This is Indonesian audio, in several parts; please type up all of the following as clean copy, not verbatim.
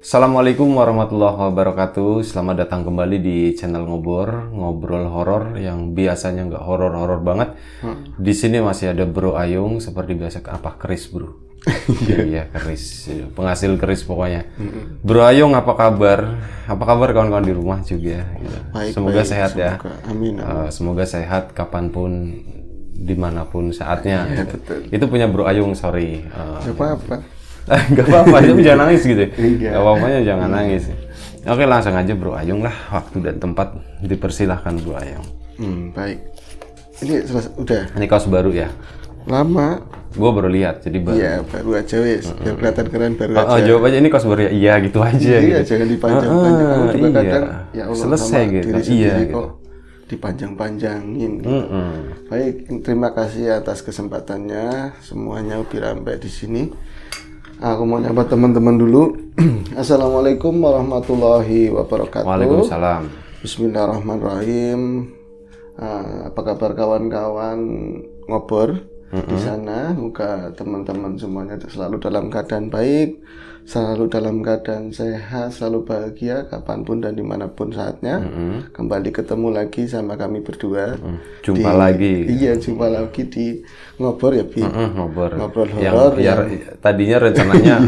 Assalamualaikum warahmatullahi wabarakatuh. Selamat datang kembali di channel Ngobrol Horor yang biasanya nggak horor-horor banget. Di sini masih ada Bro Ayung seperti biasa. Apa keris, Bro? Iya, keris. Penghasil keris pokoknya. Bro Ayung, apa kabar? Apa kabar kawan-kawan di rumah juga? Gitu. Baik, semoga baik, sehat ya. Amin. Semoga sehat kapanpun, dimanapun saatnya. Ya, betul. Itu punya Bro Ayung, sorry. Gak apa-apa. Gak apa-apa, tapi jangan nangis gitu. Iya. Gak apa-apanya jangan nangis. Oke, langsung aja Bro Ayung lah. Waktu dan tempat dipersilahkan Bro Ayung. Baik. Ini udah Ini kaos baru ya? lama. Gue baru lihat, jadi baru. Iya, baru aja wis. Biar kelihatan keren baru aja. Jawab aja, ini kaos baru ya? Iya, gitu aja. Iya, gitu. jangan dipanjang-panjang. Aku juga iya. kadang ya Allah Selesai sama gitu. diri sendiri Iya, kok gitu. dipanjang-panjangin. Gitu. Baik, terima kasih atas kesempatannya. Semuanya udah sampai di sini. Aku mau nyapa teman-teman dulu. Assalamualaikum warahmatullahi wabarakatuh. Waalaikumsalam. Bismillahirrahmanirrahim. Apa kabar kawan-kawan ngobor di sana? Semoga teman-teman semuanya selalu dalam keadaan baik, selalu dalam keadaan sehat, selalu bahagia kapanpun dan dimanapun saatnya. Kembali ketemu lagi sama kami berdua. Jumpa lagi. Iya, jumpa lagi di ngobor ya, Bi. Ngobrol Horor yang tadinya rencananya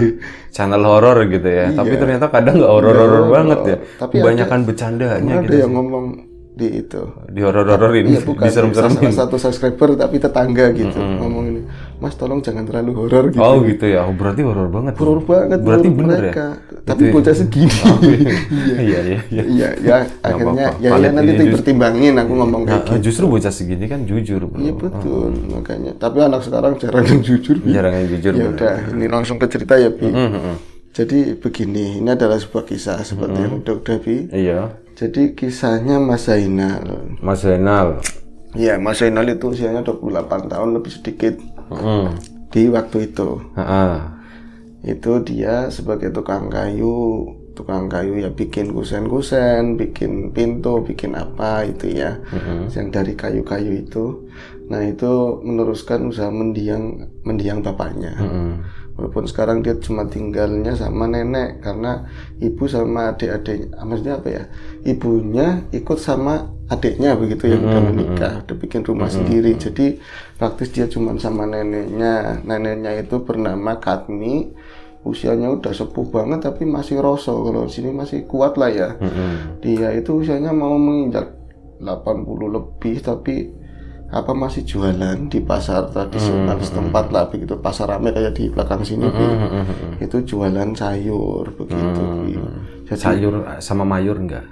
channel horor gitu ya, tapi ternyata kadang nggak horor-horor banget ya. Tapi Kebanyakan bercandanya ada gitu. yang ngomong di itu. Di horor-hororin, Iya, bukan diserem-seremin. salah satu subscriber tapi tetangga gitu ngomong ini, Mas tolong jangan terlalu horor gitu. Oh gitu ya, berarti horor banget. Horor banget Berarti menurut bener mereka. ya? Tapi Itu bocah segini. Iya. Iya, ya akhirnya apa-apa. ya Paling nanti ini dipertimbangin aku ngomong kayak gitu. Justru bocah segini kan jujur, Bro. Iya betul, makanya. Tapi anak sekarang jarang yang jujur. Bi. Jarang yang jujur. Ya bener. udah, ini langsung ke cerita ya, Bi. Jadi begini, ini adalah sebuah kisah seperti yang udah Bi. Iya. Jadi kisahnya Mas Zainal. Mas Zainal. Iya, Mas Zainal itu usianya 28 tahun lebih sedikit di waktu itu. Itu dia sebagai tukang kayu ya bikin kusen-kusen, bikin pintu, bikin apa itu ya, yang dari kayu-kayu itu. Nah itu meneruskan usaha mendiang bapaknya. Walaupun sekarang dia cuma tinggalnya sama nenek karena ibu sama adik-adiknya, maksudnya apa ya? Ibunya ikut sama adiknya begitu yang udah menikah, udah bikin rumah sendiri. Jadi praktis dia cuma sama neneknya. Neneknya itu bernama Katmi. Usianya udah sepuh banget tapi masih roso. Kalau di sini masih kuat lah ya. Dia itu usianya mau menginjak 80 lebih tapi masih jualan di pasar tradisional setempat lah begitu, pasar rame kayak di belakang sini itu jualan sayur begitu. Jadi, sayur sama mayur enggak?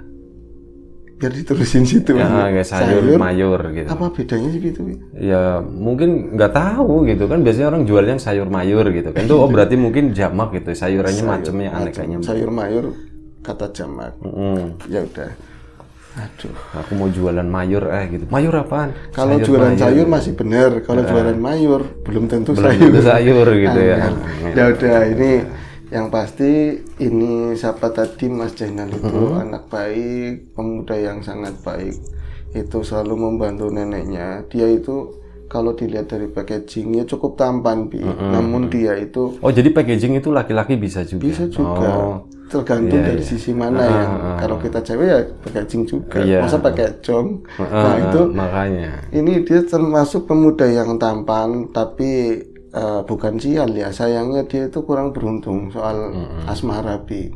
biar diterusin situ Ya, kayak sayur mayur gitu. apa bedanya sih itu? Ya mungkin nggak tahu gitu kan, biasanya orang jualnya sayur mayur gitu kan. Itu berarti mungkin jamak gitu, sayurannya macamnya aneh-aneh. Sayur mayur kata jamak. Ya udah. Aduh, aku mau jualan mayur gitu. Mayur apaan? Kalau jualan sayur masih benar, kalau jualan mayur belum tentu sayur gitu ya. Ya udah, ini yang pasti ini siapa tadi Mas Zainal itu anak baik, pemuda yang sangat baik. Itu selalu membantu neneknya. Dia itu kalau dilihat dari packagingnya cukup tampan, Bi. Namun dia itu jadi packaging itu laki-laki bisa juga. Bisa juga. Tergantung dari sisi mana yang kalau kita cewek ya packaging juga. Masa pakai jong. Nah, itu makanya. Ini dia termasuk pemuda yang tampan tapi bukan sial ya. Sayangnya dia itu kurang beruntung soal asmara, Bi.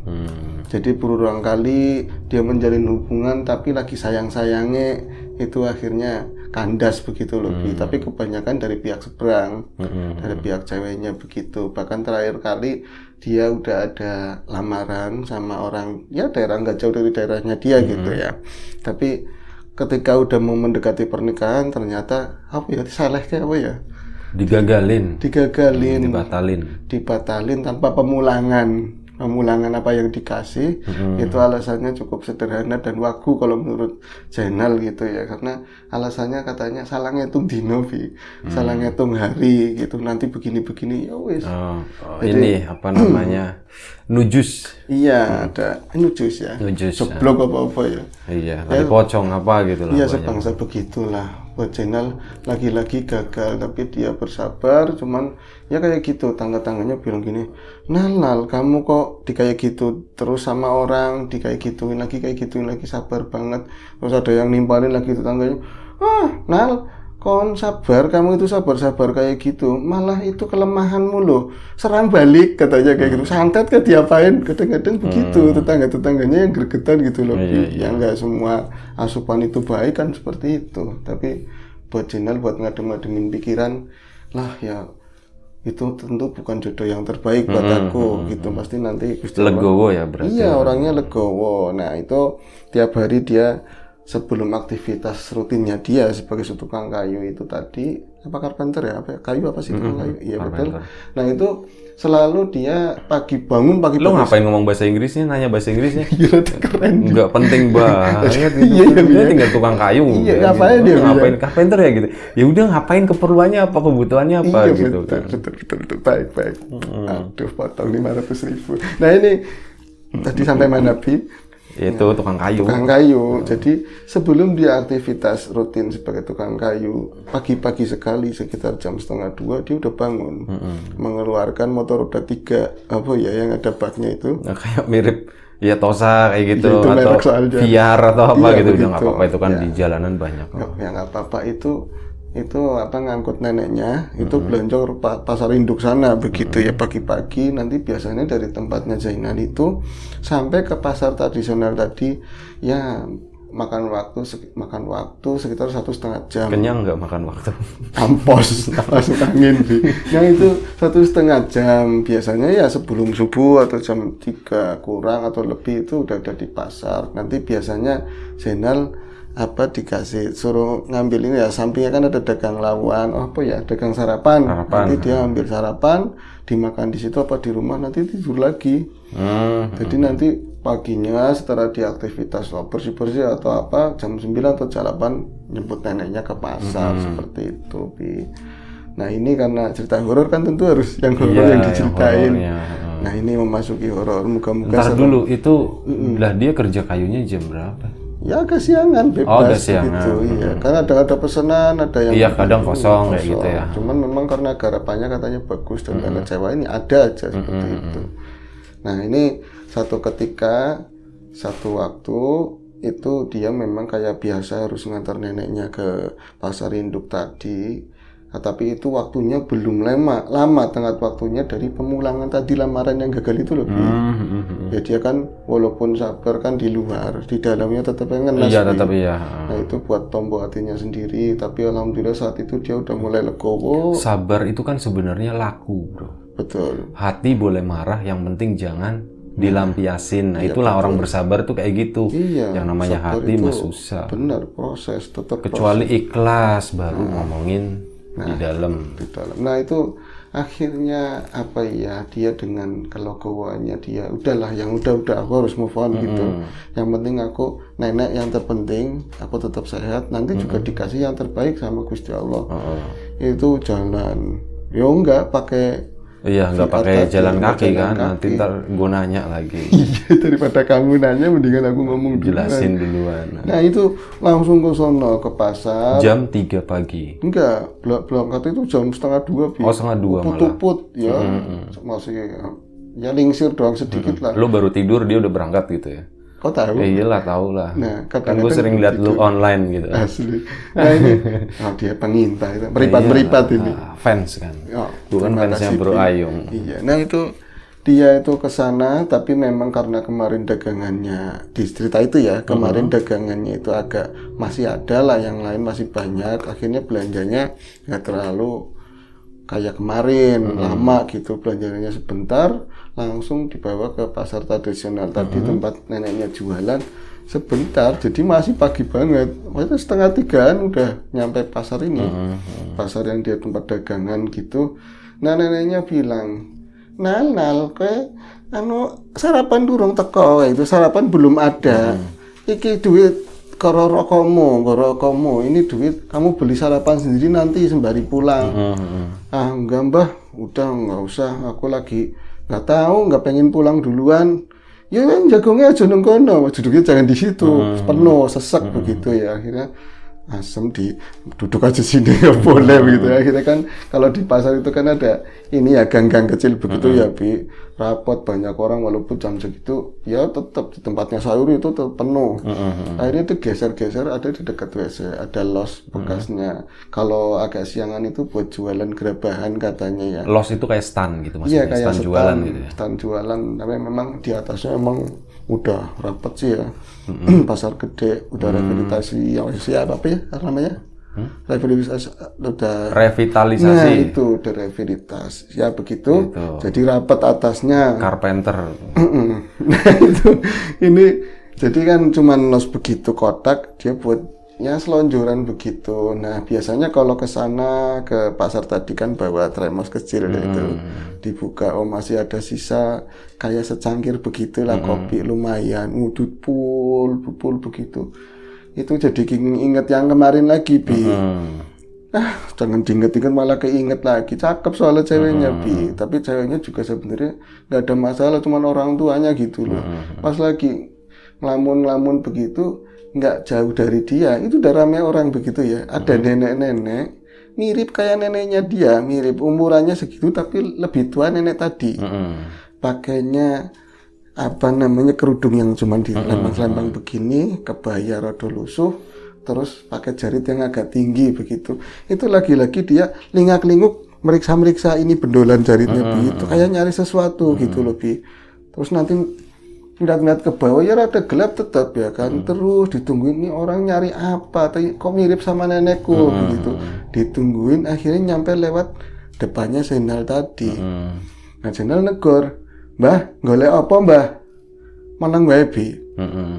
Jadi berulang kali dia menjalin hubungan tapi lagi sayang-sayangnya itu akhirnya kandas begitu loh, Bi. Tapi kebanyakan dari pihak seberang, dari pihak ceweknya begitu. Bahkan terakhir kali dia udah ada lamaran sama orang ya daerah nggak jauh dari daerahnya dia gitu ya. Tapi ketika udah mau mendekati pernikahan ternyata salah kayak apa ya? Digagalin, dibatalin tanpa pemulangan apa yang dikasih. Itu alasannya cukup sederhana dan wagu kalau menurut Zainal gitu ya, karena alasannya katanya salah ngitung dino, salah ngitung hari gitu, nanti begini ya wis. Ini apa namanya, nujus. Iya, ada nujus ya, Nujus, seblok apa ya. Iya, tadi pocong apa gitu lah. Iya, sebangsa begitulah. buat Zainal lagi-lagi gagal, tapi dia bersabar. Cuman ya kayak gitu, tangga-tangganya bilang gini, Nal, kamu kok kayak gitu terus sama orang, kayak gituin lagi, sabar banget. Terus ada yang nimpalin lagi tetangganya, Nal, kon sabar, kamu itu sabar kayak gitu, malah itu kelemahanmu loh, serang balik katanya kayak gitu. Santet kan diapain, kadang-kadang begitu tetangga-tetangganya yang gregetan gitu loh. Ya nggak semua asupan itu baik kan seperti itu, tapi buat Zainal, buat ngadem-ngademin pikiran lah, ya itu tentu bukan jodoh yang terbaik buat aku gitu, pasti nanti legowo ya berarti. Iya, orangnya legowo. Nah itu tiap hari dia sebelum aktivitas rutinnya dia sebagai tukang kayu itu tadi, apa carpenter ya, apa kayu apa sih tukang kayu, iya betul. Nah itu selalu dia bangun pagi. Lo ngapain ngomong bahasa Inggrisnya, nanya bahasa Inggrisnya? Iya, keren. Nggak penting banget gitu. Dia tinggal tukang kayu. Iya, ngapain dia? Ngapain carpenter ya gitu. Ya udah, ngapain, keperluannya apa, kebutuhannya apa gitu. Betul. Baik. Aduh, potong 500.000. Nah ini tadi sampai mana, Bi? Itu tukang kayu. Jadi sebelum dia aktivitas rutin sebagai tukang kayu, pagi-pagi sekali sekitar jam 1:30 dia udah bangun, mengeluarkan motor roda 3 apa ya yang ada baknya itu. Nah, kayak mirip ya Tosa kayak gitu, ya, atau VR atau apa gitu. Udah nggak apa-apa, itu kan ya. Di jalanan banyak. Ya nggak apa-apa, itu apa, ngangkut neneknya itu belanja pasar induk sana begitu ya pagi-pagi. Nanti biasanya dari tempatnya Zainal itu sampai ke pasar tradisional tadi ya makan waktu sekitar 1,5 jam. Kenyang nggak makan waktu? Kampos masuk angin. Nah itu 1,5 jam biasanya ya sebelum subuh atau jam 3 kurang atau lebih itu udah ada di pasar. Nanti biasanya Zainal dikasih suruh ngambil ini ya, sampingnya kan ada dagang lawan, dagang sarapan. Nanti dia ambil sarapan, dimakan di situ apa di rumah, nanti tidur lagi. Jadi nanti paginya setelah dia aktivitas bersih-bersih atau apa, jam 9 atau jam 8 nyebut neneknya ke pasar seperti itu, Bi. Nah ini karena cerita horor kan tentu harus yang horor yang diceritain. Nah ini memasuki horor, muka-muka. Ntar dulu itu lah, dia kerja kayunya jam berapa? Ya kesiangan, bebas gitu. Iya, karena ada pesanan, ada yang kadang kosong kayak gitu ya. Cuman memang karena garapannya katanya bagus dan nggak kecewa, ini ada aja seperti itu. Nah ini satu waktu itu dia memang kayak biasa harus ngantar neneknya ke pasar induk tadi. Nah, tapi itu waktunya belum lama tengah waktunya dari pemulangan tadi, lamaran yang gagal itu loh. Ya dia kan walaupun sabar kan di luar, di dalamnya tetap ngenes. Iya, tetap iya. Nah itu buat tombol hatinya sendiri, tapi alhamdulillah saat itu dia udah mulai legowo. Sabar itu kan sebenarnya laku, bro. Betul. Hati boleh marah, yang penting jangan dilampiasin. Nah itulah betul. Orang bersabar tuh kayak gitu. Iya, yang namanya hati mah susah. Benar, proses tetap. Kecuali proses. Ikhlas baru ngomongin. Di dalam. Nah itu akhirnya dia dengan kelegowoannya dia udahlah, yang udah aku harus move on gitu. Yang penting aku nenek yang terpenting, aku tetap sehat, nanti juga dikasih yang terbaik sama Gusti Allah. Itu jalan. Yo enggak pakai nggak pakai jalan kaki kan, nanti ntar gue nanya lagi. Iya, daripada kamu nanya mendingan aku ngomong jelasin duluan. Nah itu langsung ke sono, ke pasar jam 3 pagi. Enggak, berangkat itu jam 1:30. 1:30 malah. Putuput ya. Masih ya lingsir doang sedikit lah. Lo baru tidur dia udah berangkat gitu ya? Kau tahu? Iyalah, tahu lah. Nah, kan gue sering lihat lu online gitu. Asli. Nah ini, dia pengintai, meripat ini. Fans kan. Bukan fansnya Bro Ayung. Iya. Nah itu dia itu ke sana, tapi memang karena kemarin dagangannya di cerita itu ya, kemarin dagangannya itu agak masih ada lah, yang lain masih banyak. Akhirnya belanjanya nggak terlalu kayak kemarin, lama gitu, belanjanya sebentar, langsung dibawa ke pasar tradisional tadi tempat neneknya jualan sebentar, jadi masih pagi banget, waktu 2:30 udah nyampe pasar ini, pasar yang dia tempat dagangan gitu. Nah neneknya bilang, Nal, kowe sarapan durung teko, itu sarapan belum ada, iki duit karo rokomu, ini duit kamu beli sarapan sendiri nanti sembari pulang. Enggak mbah, udah nggak usah, aku lagi nggak tahu, nggak pengen pulang duluan. Ya jagongnya aja neng kono, duduknya jangan di situ, penuh sesek begitu ya. Akhirnya asem duduk aja sini nggak boleh begitu. Akhirnya kan kalau di pasar itu kan ada ini ya gang-gang kecil begitu ya Bi, rapot banyak orang walaupun jam segitu ya tetap di tempatnya sayur itu tetap penuh. Akhirnya itu geser-geser ada di dekat WC, ada los bekasnya. Kalau agak siangan itu buat jualan gerebahan katanya ya. Los itu kayak stand gitu Iya maksudnya, kayak stand jualan gitu ya. Stand jualan, tapi memang di atasnya emang udah rapet sih ya. Pasar gede udah rehabilitasi yang apa ya namanya? Revitalisasi udah. Revitalisasi. Nah, itu udah rehabilitas. Ya begitu. Gitu. Jadi rapet atasnya. Carpenter. Nah itu ini jadi kan cuman los begitu kotak dia buatnya selonjoran begitu. Nah biasanya kalau ke sana ke pasar tadi kan bawa termos kecil itu dibuka, oh masih ada sisa kayak secangkir begitulah kopi lumayan, ngudut pul begitu. Itu jadi inget yang kemarin lagi Bi. Jangan diinget-inget malah keinget lagi. Cakep soalnya ceweknya Bi, tapi ceweknya juga sebenarnya nggak ada masalah, cuman orang tuanya gitu loh. Pas lagi ngelamun begitu nggak jauh dari dia itu udah rame orang begitu ya, ada nenek-nenek mirip kayak neneknya dia, mirip umurannya segitu tapi lebih tua nenek tadi. Pakainya apa namanya kerudung yang cuma dilempang-lempang begini, kebaya rada lusuh, terus pakai jarit yang agak tinggi begitu. Itu lagi-lagi dia lingak-linguk meriksa-meriksa ini bendolan jaritnya begitu, kayak nyari sesuatu gitu loh Bi. Terus nanti ngeliat ke bawah ya rada gelap tetap ya kan. Terus ditungguin nih orang nyari apa, kok mirip sama nenekku begitu. Ditungguin akhirnya nyampe lewat depannya Zainal tadi. Nah Zainal negor, "Mbah, golek apa Mbah?" "Manang wae Bi."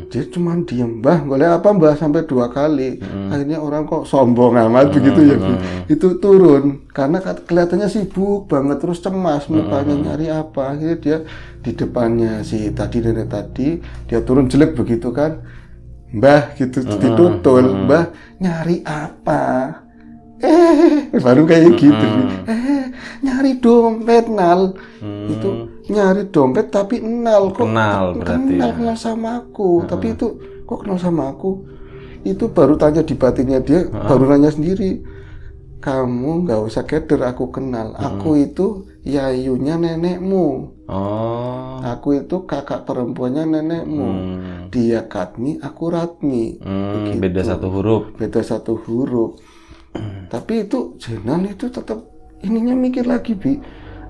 Dia cuma diem, "Mbah, golek apa Mbah?" sampai 2 kali. Akhirnya orang kok sombong amat begitu ya Bi. Itu turun karena kelihatannya sibuk banget terus cemas mukanya nyari apa. Akhirnya dia di depannya si nenek tadi dia turun jelek begitu kan, "Mbah," gitu ditutul, "Mbah, nyari apa?" Baru kayak gitu. Nyari dompet Nal. Itu nyari dompet tapi Nal kok kenal sama aku. Tapi itu kok kenal sama aku? Itu baru tanya di batinnya dia, baru nanya sendiri. "Kamu nggak usah keder, aku kenal. Aku itu yayunya nenekmu. Aku itu kakak perempuannya nenekmu. Dia Katmi, aku Ratmi." Beda 1 huruf. Beda 1 huruf. Tapi itu Zainal itu tetap ininya mikir lagi Bi.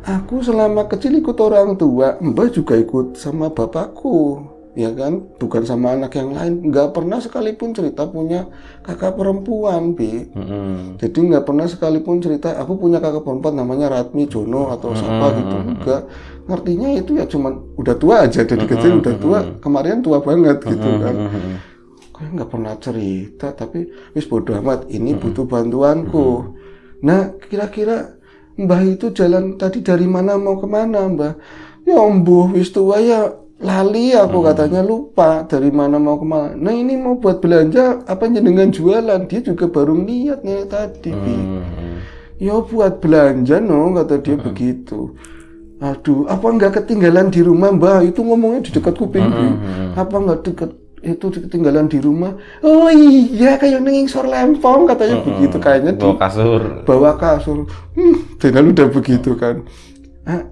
Aku selama kecil ikut orang tua, Mbah juga ikut sama bapakku, ya kan, bukan sama anak yang lain. Nggak pernah sekalipun cerita punya kakak perempuan Bi. Jadi nggak pernah sekalipun cerita aku punya kakak perempuan namanya Ratmi, Jono atau siapa gitu. Enggak, ngertinya itu ya cuman udah tua aja dari kecil udah tua, kemarin tua banget gitu kan. Kayak nggak pernah cerita, tapi wis bodo amat, ini butuh bantuanku. Nah kira-kira Mbah itu jalan tadi dari mana mau kemana Mbah? Ya mbuh wis tua ya lali aku katanya, lupa dari mana mau kemana. Nah ini mau buat belanja apa jenengan jualan? Dia juga baru lihat nih tadi Bi. Ya buat belanja no, kata dia begitu. Aduh, apa nggak ketinggalan di rumah Mbah? Itu ngomongnya di dekat kuping Bi. Apa nggak itu ketinggalan di rumah? Oh iya, kayak ngisor lempong katanya begitu, kayaknya bawa kasur. Zainal udah begitu kan.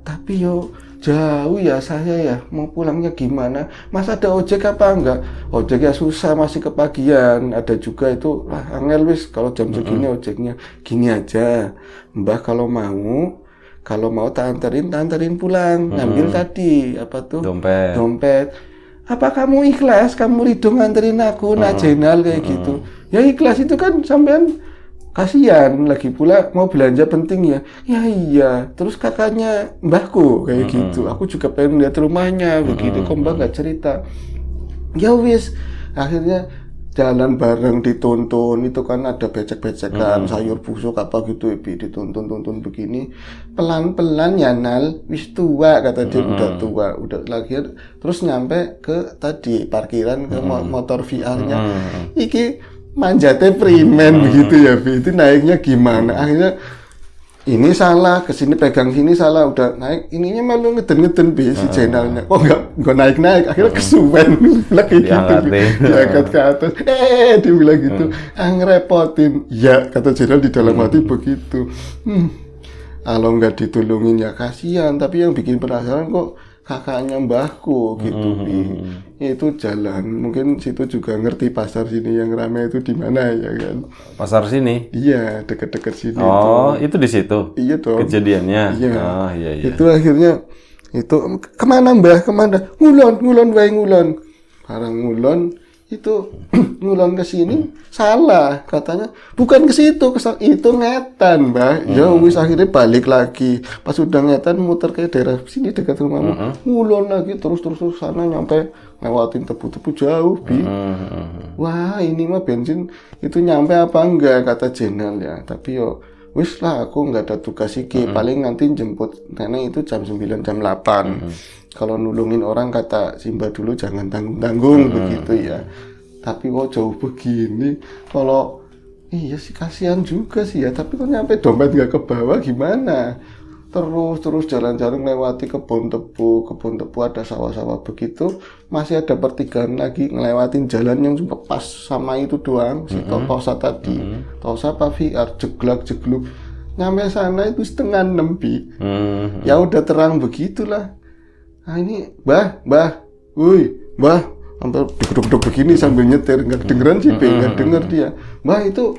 Tapi yo jauh ya saya ya, mau pulangnya gimana? Mas ada ojek apa enggak? Ojek ya susah, masih kepagian. Ada juga itu angel wis kalau jam segini ojeknya. Gini aja, Mbah kalau mau tak anterin pulang, ngambil tadi apa tuh? Dompet. Apa kamu ikhlas? Kamu ridho nganterin aku? Nah Zainal kayak gitu. Ya ikhlas itu kan sampean kasihan, lagi pula mau belanja penting ya. Ya iya. Terus kakaknya mbahku kayak gitu. Aku juga pengen lihat rumahnya begitu. Kok Mbah nggak cerita? Ya wis. Akhirnya jalan bareng dituntun, itu kan ada becek-becekan sayur busuk apa gitu dituntun begini pelan-pelan ya Nal, wis tua kata dia, udah tua udah lagi. Terus nyampe ke tadi parkiran ke motor VR-nya iki manjate primen begitu ya Bi. Itu naiknya gimana, akhirnya ini salah, kesini pegang sini salah, udah naik, ininya malu ngeden-ngeden si channelnya, kok nggak naik-naik, akhirnya kesuwen, bilang kayak gitu, diangkat ke atas, dia bilang gitu, ngerepotin, ya kata channel di dalam hati begitu, kalau nggak ditolongin ya kasihan, tapi yang bikin penasaran kok kakaknya mbahku gitu, itu jalan, mungkin situ juga ngerti pasar sini yang ramai itu di mana ya kan? Pasar sini? Iya, deket-deket sini. Oh, itu di situ? Iya dong. Kejadiannya? Iya. Oh, iya. Itu akhirnya, itu kemana mbah, kemana? Ngulon, wae ngulon. Barang ngulon, itu ngulon ke sini, salah katanya. Bukan ke situ, itu ngetan mbah. Ya wis akhirnya balik lagi. Pas udah ngetan muter ke daerah sini dekat rumahmu. Ngulon lagi terus sana nyampe lewatin tebu-tebu jauh, Bi. Wah, ini mah bensin itu nyampe apa enggak kata Jenal ya. Tapi yo wis lah aku nggak ada tugas iki. Paling nanti jemput nenek itu jam 9 jam 8. Kalau nulungin orang kata Simba dulu jangan tanggung-tanggung begitu ya. Tapi kok jauh begini, kalau iya sih kasihan juga sih ya. Tapi kok nyampe dompet nggak ke bawah gimana? Terus jalan-jalan lewati kebun tebu ada sawah-sawah begitu. Masih ada pertigaan lagi ngelewatin jalan yang cuma pas sama itu doang. Si Tosa tadi, Tosa apa VR jeglak-jegluk. Nyampe sana itu 5:30. Ya udah terang begitulah. Nah ini, mbah, sampai duduk-duduk begini sambil nyetir, nggak kedengeran sih, nggak denger dia. Mbah itu,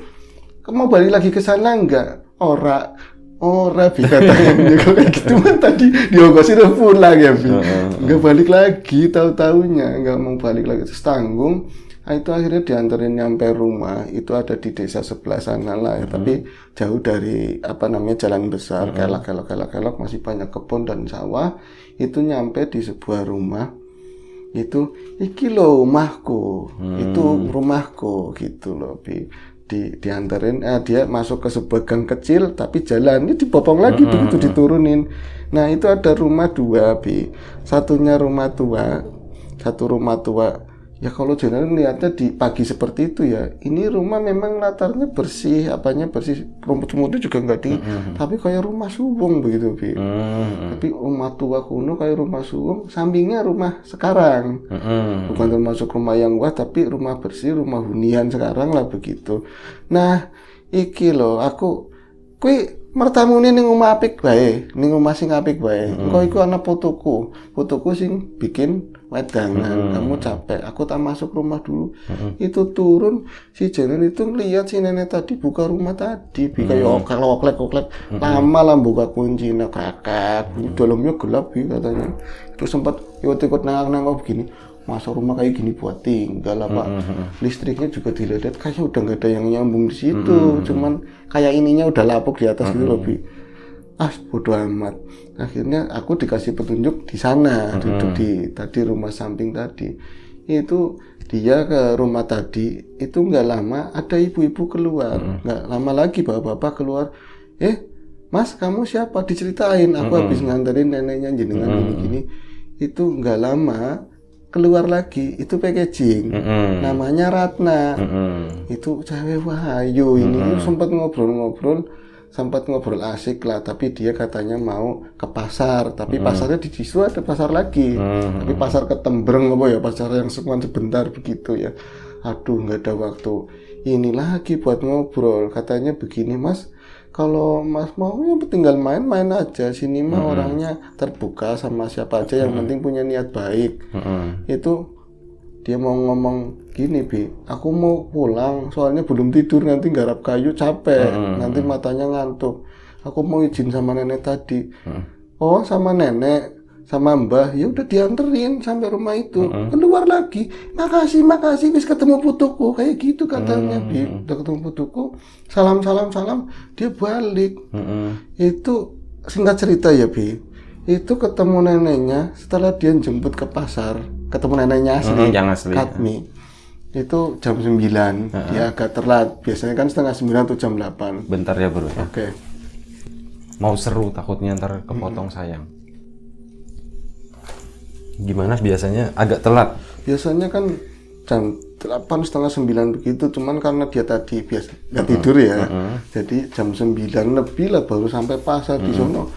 kamu balik lagi ke sana nggak? Ora, katanya kayak gitu kan tadi diogosin udah pulang ya, Bi. Nggak balik lagi, tahu-taunya nggak mau balik lagi terus tanggung. Nah, itu akhirnya dianterin nyampe rumah, itu ada di desa sebelah sana lah ya, tapi jauh dari jalan besar, kelok masih banyak kebun dan sawah. Itu nyampe di sebuah rumah, itu iki lo rumahku, itu rumahku gitu loh, Bi. Dianterin, dia masuk ke sebuah gang kecil, tapi jalan ini dipopong lagi begitu diturunin. Nah itu ada rumah 2, Bi. Satunya rumah tua, satu rumah tua. Ya kalau Jenal lihatnya di pagi seperti itu ya, ini rumah memang latarnya bersih, bersih, rumput-rumputnya juga nggak tapi kayak rumah suwung begitu, Bi. Tapi rumah tua kuno kayak rumah suwung, sampingnya rumah sekarang, bukan termasuk rumah yang wah, tapi rumah bersih, rumah hunian sekarang lah begitu. Nah, iki loh, kui mertamune ning omah apik bae, ning omah sing apik bae. Engko iku ana putuku sing bikin wedangan, kamu capek, aku tak masuk rumah dulu. Itu turun, si Jenal itu ngeliat si nenek tadi buka rumah tadi, kayak oklek, lama lah buka kuncinya, kakak, dalamnya gelap, katanya. Terus sempat ikut nengok begini, masa rumah kayak gini buat tinggal lah, Pak. Listriknya juga diledet, kayaknya udah nggak ada yang nyambung di situ, cuman kayak ininya udah lapuk di atas gitu loh, Bi. Bodo amat. Akhirnya aku dikasih petunjuk di sana, duduk di tadi rumah samping tadi. Itu dia ke rumah tadi, itu nggak lama ada ibu-ibu keluar, nggak lama lagi bapak-bapak keluar. Mas, kamu siapa? Diceritain. Aku habis nganterin neneknya jenengan gini-gini. Itu nggak lama keluar lagi, itu packaging, namanya Ratna. Itu cewek Wahyu ini sempat ngobrol asik lah, tapi dia katanya mau ke pasar, tapi pasarnya di situ ada pasar lagi, tapi pasar Ketembreng pasar yang sebentar begitu ya. Aduh, nggak ada waktu ini lagi buat ngobrol. Katanya begini, Mas, kalau Mas mau ya tinggal main-main aja, sini mah orangnya terbuka sama siapa aja, yang penting punya niat baik. Itu dia mau ngomong gini, Bi, aku mau pulang soalnya belum tidur, nanti garap kayu capek, nanti matanya ngantuk, aku mau izin sama nenek tadi. Oh, sama nenek, sama mbah, ya udah dianterin sampai rumah itu. Keluar lagi, makasih, wis ketemu putuku, kayak gitu katanya, Bi. Udah ketemu putuku, salam, dia balik. Itu singkat cerita ya, Bi, itu ketemu neneknya setelah dia jemput ke pasar, ketemu neneknya asli, Katmi. Itu jam 9, dia agak telat, biasanya kan setengah 9 atau jam 8. Bentar ya, Bro. Oke. Mau seru, takutnya ntar kepotong sayang. Gimana biasanya agak telat? Biasanya kan jam 8:30, 9 begitu. Cuman karena dia tadi biasa nggak tidur ya, jadi jam 9 lebih lah baru sampai pasar di sono.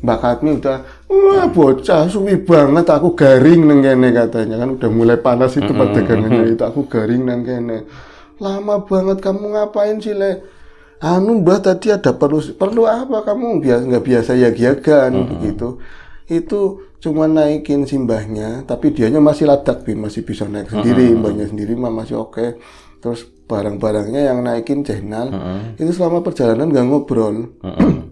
Mbak Katmi udah, wah bocah suwi banget, aku garing nang kene katanya kan, udah mulai panas itu perdagangannya itu, aku garing nang kene. Lama banget kamu ngapain sih Le? Anu Mbah tadi ada perlu apa kamu nggak biasa ya giagan begitu. Itu cuma naikin simbahnya, tapi dianya masih ladak, masih bisa naik sendiri, mbahnya sendiri mah masih oke. Terus barang-barangnya yang naikin Jainal, itu selama perjalanan nggak ngobrol,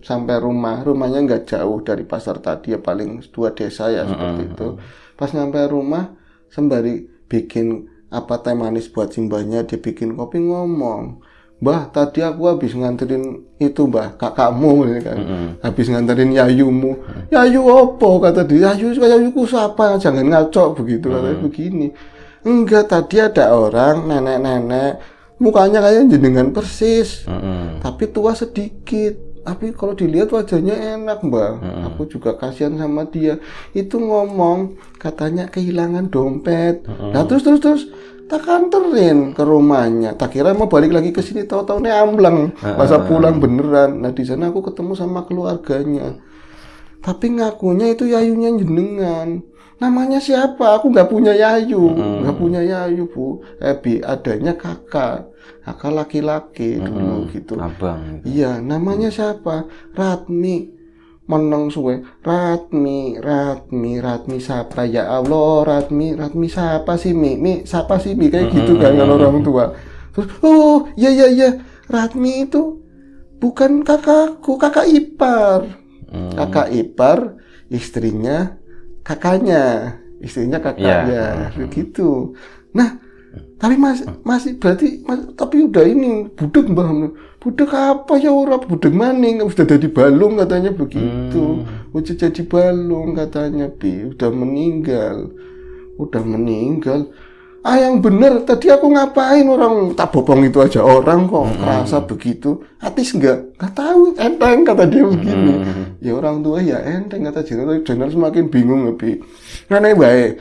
sampai rumahnya nggak jauh dari pasar tadi ya, paling 2 desa ya seperti itu. Pas nyampe rumah, sembari bikin teh manis buat simbahnya, dia bikin kopi ngomong, Mbah, tadi aku habis nganterin itu Mbah, kakakmu kan. Habis nganterin yayumu. Yayu opo kata dia? Yayuku siapa? Jangan ngaco begitu katanya begini. Enggak, tadi ada orang nenek-nenek mukanya kayak jenengan persis. Tapi tua sedikit. Tapi kalau dilihat wajahnya enak Mbah. Aku juga kasihan sama dia. Itu ngomong katanya kehilangan dompet. Nah terus tak anterin ke rumahnya. Tak kira mau balik lagi ke sini, tahu-tahu amblang. Masa pulang beneran. Nah di sana aku ketemu sama keluarganya. Tapi ngakunya itu yayunya jenengan. Namanya siapa? Aku nggak punya yayu, nggak punya yayu Bu. Adanya kakak laki-laki dulu gitu. Abang. Iya, namanya siapa? Ratmi. Meneng suwe, Ratmi siapa ya Allah, Ratmi siapa sih Mi siapa sih Mi kayak gitu kan kalau orang tua. Terus oh iya Ratmi itu bukan kakakku, kakak ipar. Kakak ipar istrinya kakaknya begitu. Nah tapi masih berarti tapi udah ini budek Mbah. Budek apa ya orang budek maning sudah jadi balung katanya begitu. Udah jadi balung katanya udah meninggal. Yang bener tadi aku ngapain, orang tak bopong itu aja orang kok rasa begitu. Atis nggak tahu, enteng kata dia begini. Ya orang tua ya enteng kata Jenderal semakin bingung lebih. Ngene bae.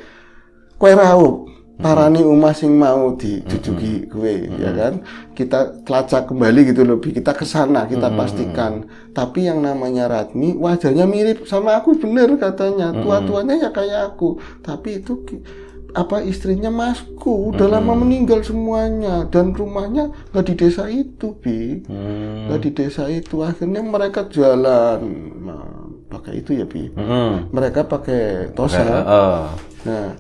Kowe raup parani umah sing mau dijujuki gue ya kan, kita telacak kembali gitu lebih, kita kesana kita pastikan. Tapi yang namanya Ratmi wajahnya mirip sama aku bener katanya, tua-tuanya ya kayak aku, tapi itu istrinya masku udah lama meninggal semuanya, dan rumahnya nggak di desa itu nggak di desa itu. Akhirnya mereka jalan pakai itu ya mereka pakai Tosa. Nah,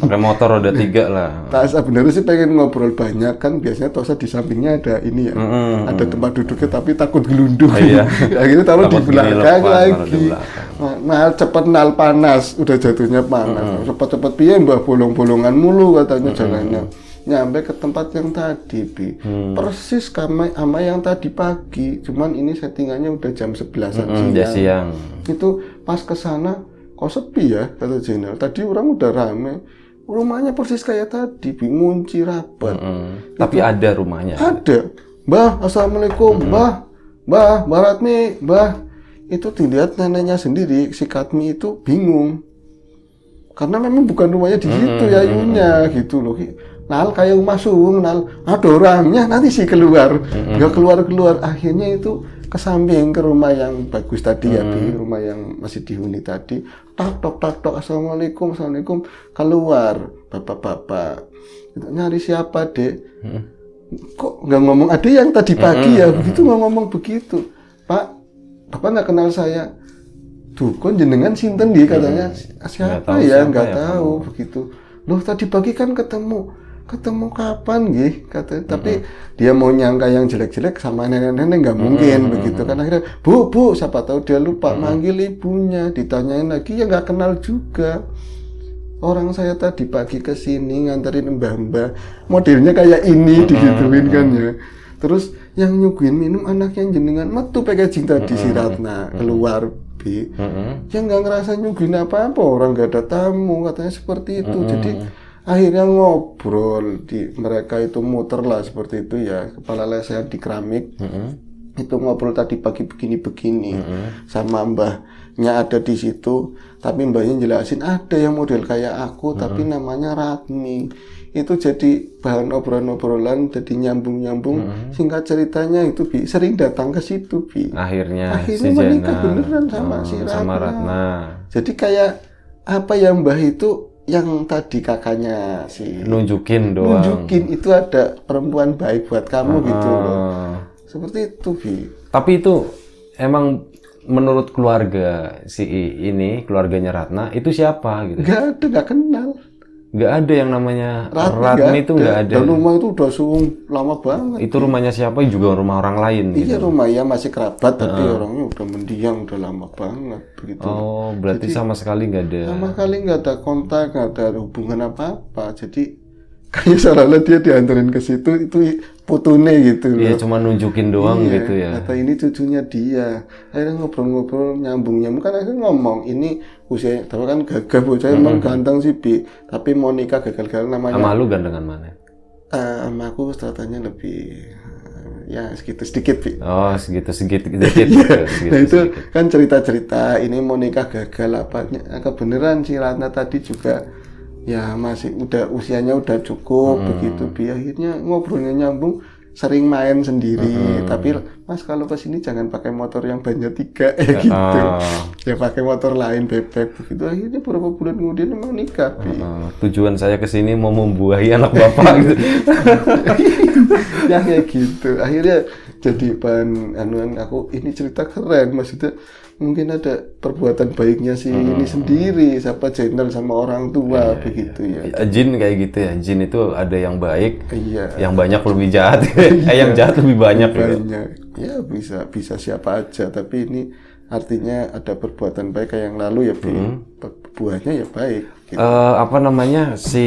pakai motor roda 3 lah. Nah, sebenarnya sih pengen ngobrol banyak kan, biasanya Tosa di sampingnya ada ini ya, ada tempat duduknya tapi takut gelundung. Akhirnya taruh di belakang lagi. Nah, cepet nal panas, udah jatuhnya panas. Cepet-cepet piye Mbah, bolong-bolongan mulu katanya jalannya. Nyampe ke tempat yang tadi persis sama yang tadi pagi, cuman ini settingannya udah jam 11-an siang. Itu pas kesana kok sepi ya kata Jenderal, tadi orang udah rame, rumahnya persis kayak tadi, ngunci rapat. Tapi ada rumahnya? Ada. Mbah, assalamualaikum. Mbah Ratmi, Mbah. Itu dilihat neneknya sendiri, si Katmi itu bingung karena memang bukan rumahnya di situ yayunya gitu loh. Nal kayak rumah suung, ada orangnya nanti sih keluar. Nggak keluar. Akhirnya itu ke samping ke rumah yang bagus tadi ya, rumah yang masih dihuni tadi. Tok, assalamualaikum. Keluar bapak-bapak. Nyari siapa Dek? Kok nggak ngomong ada yang tadi pagi ya begitu, nggak ngomong begitu. Pak, bapak nggak kenal saya. Tuh, kok jenengan sinten dia katanya. Siapa ya? Nggak tahu begitu. Loh tadi pagi kan ketemu kapan katanya. Tapi dia mau nyangka yang jelek-jelek sama nenek-nenek nggak mungkin begitu kan. Akhirnya bu siapa tahu dia lupa manggil ibunya, ditanyain lagi ya nggak kenal juga. Orang saya tadi pagi kesini nganterin mbah-mbah, modelnya kayak ini digituin kan ya. Terus yang nyuguhin minum anaknya jenengan metu packaging tadi si Ratna keluar yang nggak ngerasa nyuguhin apa-apa, orang nggak ada tamu katanya seperti itu. Jadi akhirnya ngobrol mereka itu muter lah seperti itu ya, kepala lesehan di keramik. Itu ngobrol tadi pagi begini-begini sama mbahnya ada di situ. Tapi mbaknya jelasin ada yang model kayak aku tapi namanya Ratmi. Itu jadi bahan obrolan-obrolan, jadi nyambung-nyambung. Singkat ceritanya itu Bi sering datang ke situ Bi. Akhirnya si menikah Jenal beneran sama si Ratna. sama Ratna. Jadi kayak apa ya Mbah itu yang tadi kakaknya si Nunjukin doang. nunjukin itu ada perempuan baik buat kamu gitu loh. Seperti itu Bi. Tapi itu emang menurut keluarga si ini, keluarganya Ratna, itu siapa gitu? Gak ada, gak kenal. Nggak ada yang namanya Ratmi Ratmi itu nggak ada. Dan rumah itu udah suung lama banget. Itu rumahnya siapa juga rumah orang lain Iya gitu. rumah ya masih kerabat tapi orangnya udah mendiang udah lama banget begitu. Oh, berarti sama sekali nggak ada. Sama kali nggak ada kontak, nggak ada hubungan apa-apa. Jadi kayak seolah-olah dia dianterin ke situ itu putune gitu loh. Iya, cuma nunjukin doang Iya, gitu ya. kata ini cucunya dia. Akhirnya ngobrol-ngobrol nyambung kan akhirnya ngomong ini usia tapi kan gagah bocah emang ganteng sih Bi. Tapi mau nikah gagal-gagal namanya. Sama lu gantengan mana? Sama aku stratanya lebih ya segitu sedikit Bi. Oh, segitu gitu. Nah itu kan cerita-cerita ini mau nikah gagal apa kebenaran si Ratna tadi juga ya masih udah usianya udah cukup begitu Bi. Akhirnya ngobrolnya nyambung, sering main sendiri tapi Mas kalau ke sini jangan pakai motor yang bannya 3 gitu. Ya pakai motor lain bebek begitu. Akhirnya beberapa bulan kemudian memang nikah Bi. Tujuan saya ke sini mau membuahi anak bapak gitu. Ya kayak gitu. Akhirnya jadi bahan anuan aku ini cerita keren maksudnya mungkin ada perbuatan baiknya si ini sendiri siapa Jenal sama orang tua begitu ya. Jin kayak gitu ya. Jin itu ada yang baik, Iya. yang banyak lebih jahat. Yang jahat lebih banyak gitu. Banyak. Ya bisa siapa aja tapi ini artinya ada perbuatan baik kayak yang lalu ya Bi. Buahnya ya baik gitu. Apa namanya si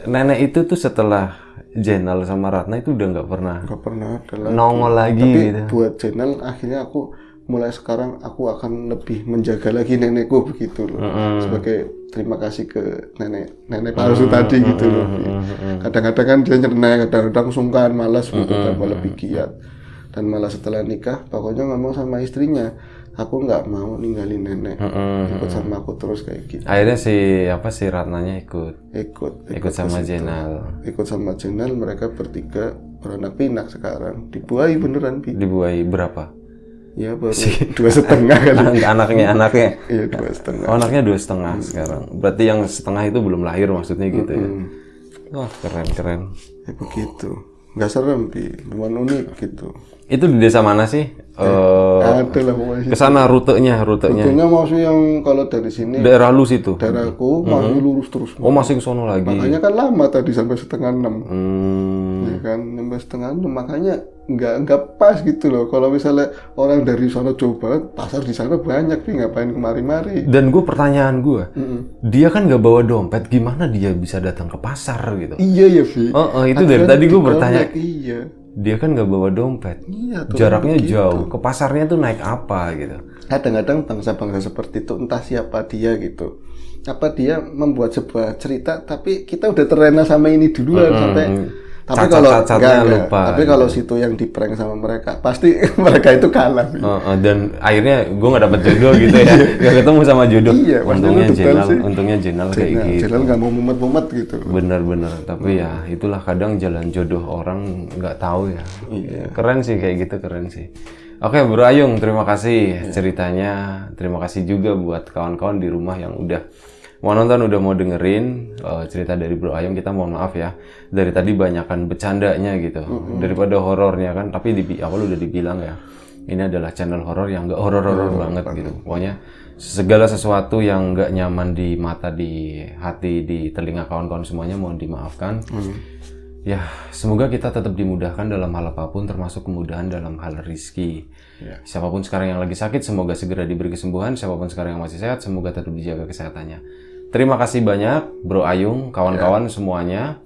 nenek itu tuh setelah Jenal sama Ratna itu udah nggak pernah ada lagi. nongol lagi Tapi gitu. buat Jenal akhirnya aku mulai sekarang aku akan lebih menjaga lagi nenekku begitu loh. Sebagai terima kasih ke nenek palsu tadi gitu loh. Kadang-kadang kan dia nyenek, kadang-kadang sungkan, malas gitu, tambah lebih giat. Dan malah setelah nikah, pokoknya ngomong sama istrinya, aku nggak mau ninggalin nenek, ikut sama aku terus kayak gitu. Akhirnya si Ratnanya ikut sama Jenal. Ikut sama Jenal, mereka bertiga beranak pinak sekarang. Dibuahi beneran Bi. Dibuahi berapa? Ya baru 2,5 kali. Anaknya. Iya 2,5. Oh, anaknya 2,5 sekarang. Berarti yang setengah itu belum lahir maksudnya gitu ya. Wah, keren. Ya begitu. Nggak serem Bi, cuma unik gitu. Itu di desa mana sih? Ada lah pokoknya. Kesana rutenya. Rutenya maksudnya yang kalau dari sini Daerah lu situ. daerahku masih lurus terus. Oh, masih ke sono lagi. Makanya kan lama tadi sampai 5:30. Hmm. Ya kan sampai 5:30 makanya nggak pas gitu loh. Kalau misalnya orang dari sana Jawa Barat, pasar di sana banyak Bi, ngapain kemari-mari. Dan pertanyaan gue, dia kan nggak bawa dompet, gimana dia bisa datang ke pasar gitu? Iya ya Bi. Itu dari tadi gue bertanya. Iya. Dia kan nggak bawa dompet. Iya, Jaraknya jauh. Ke pasarnya tuh naik apa gitu? Kadang-kadang bangsa-bangsa seperti itu entah siapa dia gitu. Apa dia membuat sebuah cerita tapi kita udah terlena sama ini duluan sampai tapi kalau lupa. Tapi kalau situ yang di-prank sama mereka pasti mereka itu kalah. Dan akhirnya gue nggak dapet jodoh gitu ya. Nggak ketemu sama jodoh. Iya, untungnya Jenal kayak gitu. Jenal nggak mau mumet-mumet gitu. Bener. Tapi ya itulah kadang jalan jodoh orang nggak tahu ya. Iya. Keren sih kayak gitu, keren sih. Oke, Bro Ayung, terima kasih ceritanya. Terima kasih juga buat kawan-kawan di rumah yang udah mau nonton, udah mau dengerin cerita dari Bro Ayung. Kita mohon maaf ya, dari tadi banyakan bercandanya gitu daripada horornya kan. Tapi di awal udah dibilang ya, ini adalah channel horor yang nggak horor-horor banget gitu. Pokoknya segala sesuatu yang nggak nyaman di mata, di hati, di telinga kawan-kawan semuanya mohon dimaafkan. Ya, semoga kita tetap dimudahkan dalam hal apapun, termasuk kemudahan dalam hal rizki. Siapapun sekarang yang lagi sakit, semoga segera diberi kesembuhan. Siapapun sekarang yang masih sehat, semoga tetap dijaga kesehatannya. Terima kasih banyak, Bro Ayung, kawan-kawan semuanya.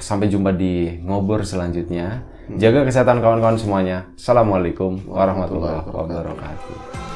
Sampai jumpa di ngobor selanjutnya. Jaga kesehatan kawan-kawan semuanya. Assalamualaikum warahmatullahi wabarakatuh.